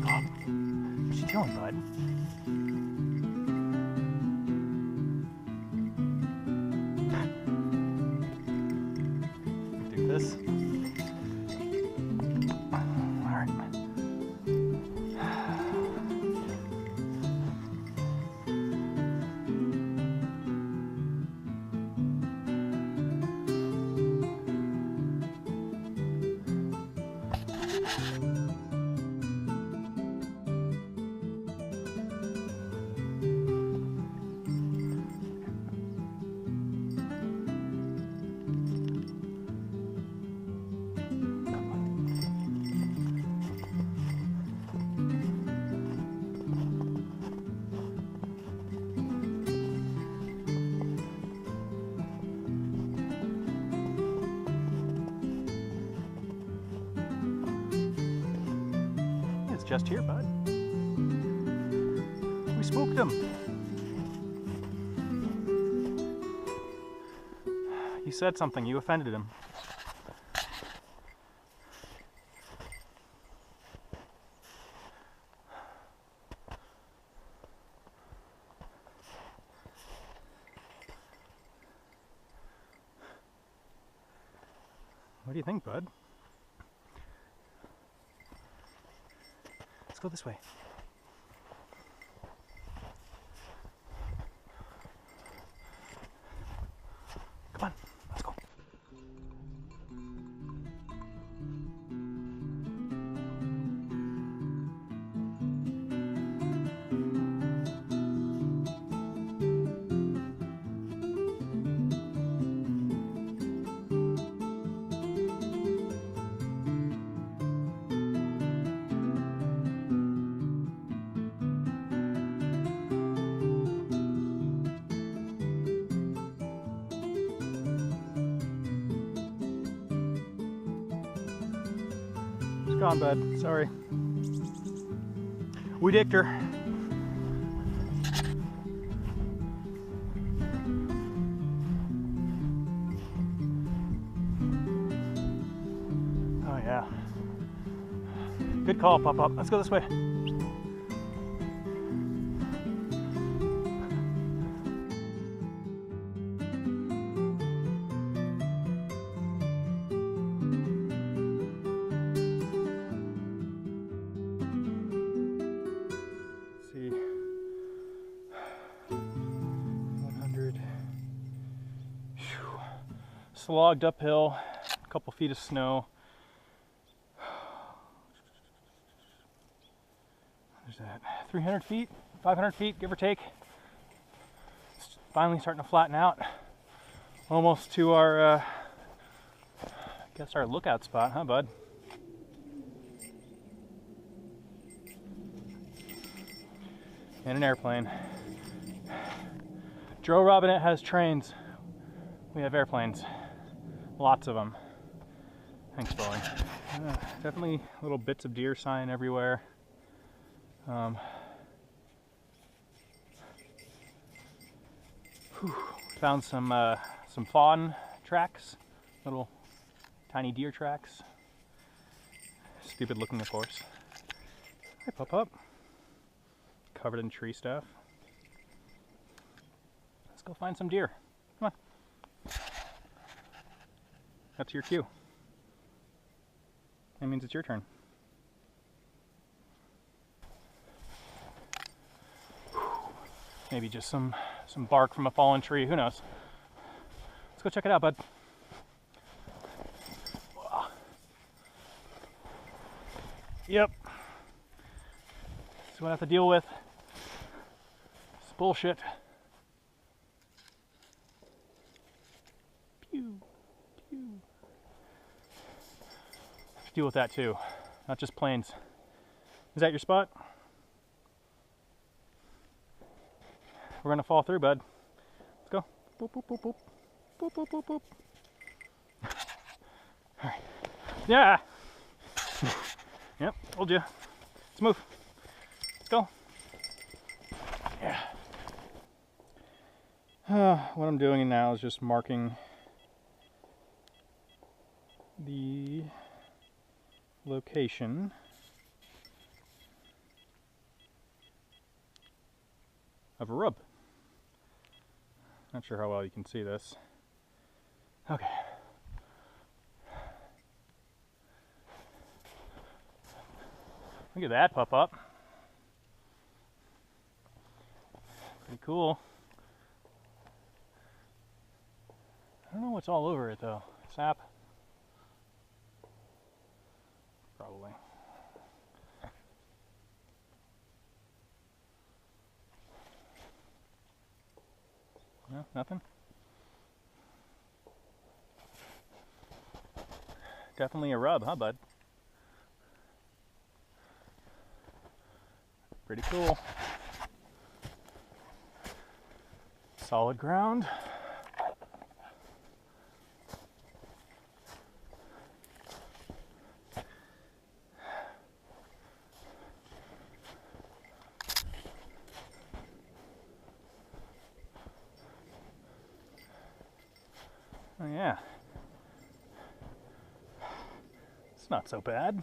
Pop-Pop. What you doing, bud? Do this. All right. It's just here, bud. We spooked him. You said something. You offended him. What do you think, bud? Let's go this way. Come on, let's go. Gone, bud. Sorry. We dicked her. Oh yeah. Good call, Pop-Pop. Let's go this way. See, 100. Whew. Slogged uphill, a couple feet of snow. There's that. 300 feet, 500 feet, give or take. It's finally starting to flatten out. Almost to our, I guess our lookout spot, huh, bud? And an airplane. Joe Robinette has trains. We have airplanes. Lots of them. Thanks, Boeing. Definitely little bits of deer sign everywhere. Found some fawn tracks, little tiny deer tracks. Stupid looking, of course. Hi, Pup-Pup. Covered in tree stuff. Let's go find some deer. Come on. That's your cue. That means it's your turn. Maybe just some bark from a fallen tree. Who knows? Let's go check it out, bud. Yep. That's what I have to deal with. It's bullshit. Pew, pew. I have to deal with that too, not just planes. Is that your spot? We're gonna fall through, bud. Let's go. Boop, boop, boop, boop. Boop, boop, boop, boop. All right. Yeah. Yep, told you. Let's move. Let's go. Yeah. What I'm doing now is just marking the location of a rub. Not sure how well you can see this. Okay. Look at that pup up. Pretty cool. I don't know what's all over it though. Sap? Probably. No, nothing? Definitely a rub, huh, bud? Pretty cool. Solid ground. Oh yeah. It's not so bad.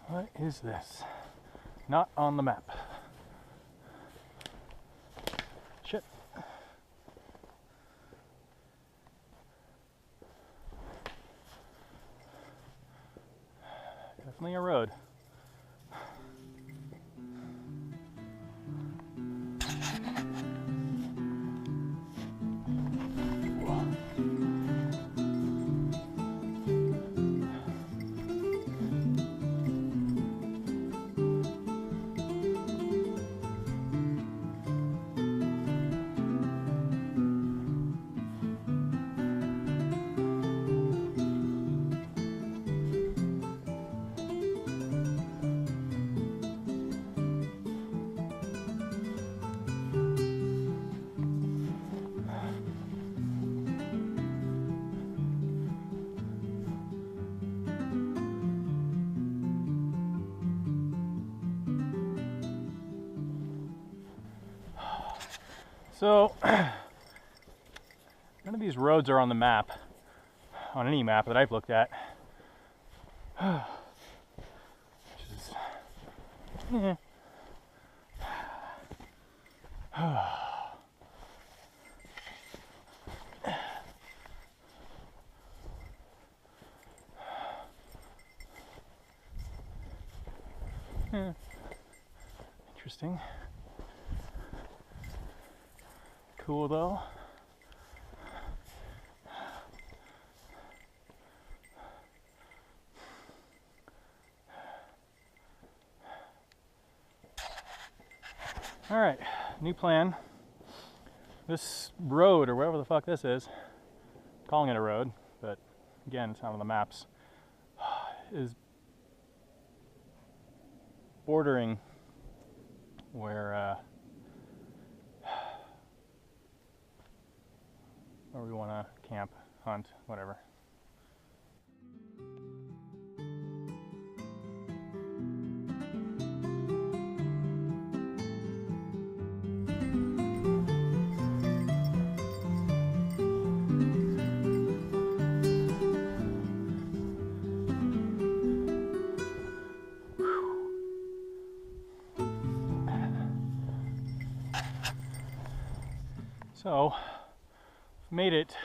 What is this? Not on the map. Shit. Definitely a road. So, none of these roads are on the map, on any map that I've looked at. Which is, interesting. Cool though. All right, new plan. This road, or whatever the fuck this is, calling it a road, but again, it's not on the maps, is bordering where we want to camp, hunt, whatever. So, made it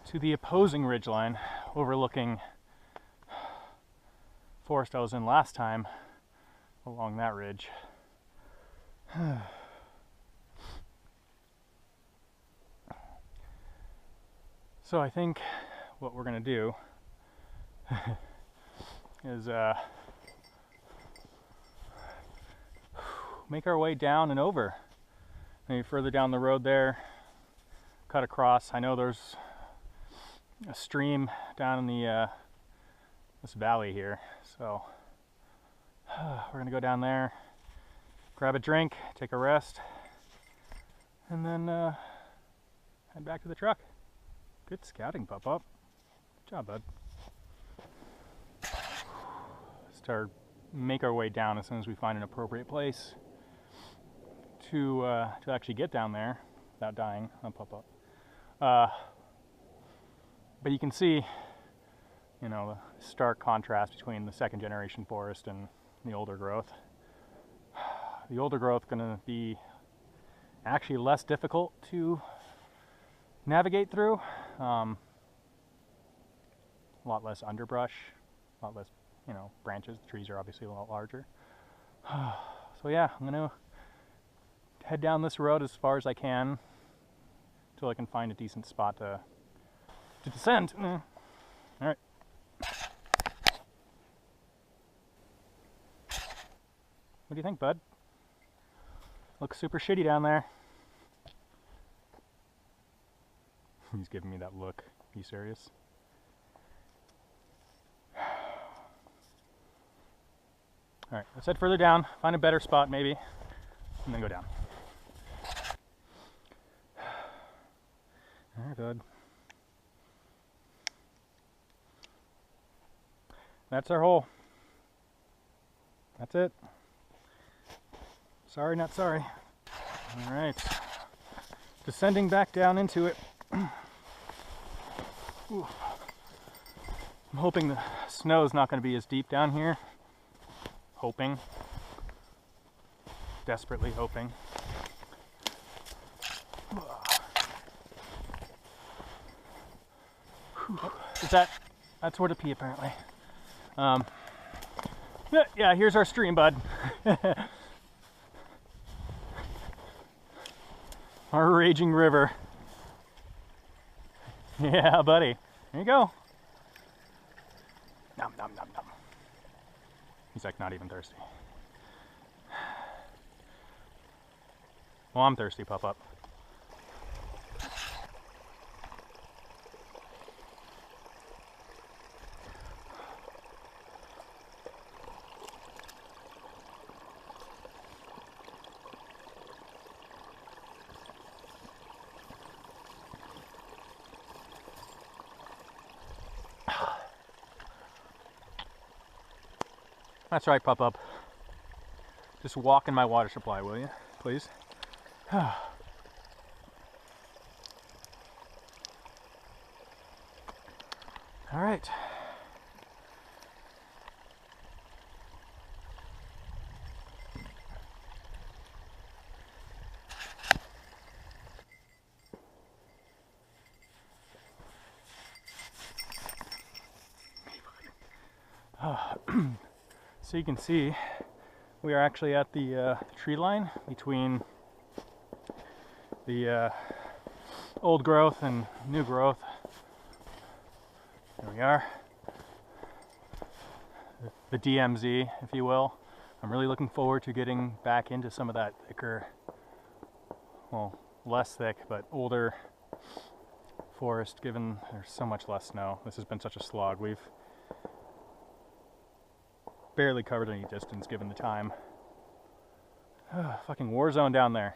to the opposing ridgeline overlooking forest I was in last time along that ridge. So I think what we're gonna do is make our way down and over. Maybe further down the road there, cut across. I know there's a stream down in the this valley here, so we're gonna go down there, grab a drink, take a rest, and then head back to the truck. Good scouting, Pup-Pup. Good job, bud. Make our way down as soon as we find an appropriate place to actually get down there without dying on Pup-Pup. But you can see you know, the stark contrast between the second generation forest and the older growth. The older growth gonna be actually less difficult to navigate through. A lot less underbrush, a lot less, you know, branches. The trees are obviously a lot larger. So yeah, I'm gonna head down this road as far as I can until I can find a decent spot to descend. All right. What do you think, bud? Looks super shitty down there. He's giving me that look. Are you serious? Alright, let's head further down, find a better spot maybe, and then go down. Alright, bud. That's our hole. That's it. Sorry, not sorry. Alright. Descending back down into it. Ooh. I'm hoping the snow's not going to be as deep down here. Hoping. Desperately hoping. That's where to pee apparently. Yeah, here's our stream, bud. Our raging river. Yeah, buddy. There you go. Nom, nom, nom, nom. He's like not even thirsty. Well, I'm thirsty, Pup-Up. That's right, Pup-Up. Just walk in my water supply, will you, please? All right. So you can see we are actually at the tree line between the old growth and new growth. There we are. The DMZ, if you will. I'm really looking forward to getting back into some of that thicker, well, less thick, but older forest, given there's so much less snow. This has been such a slog. We've barely covered any distance given the time. Fucking war zone down there.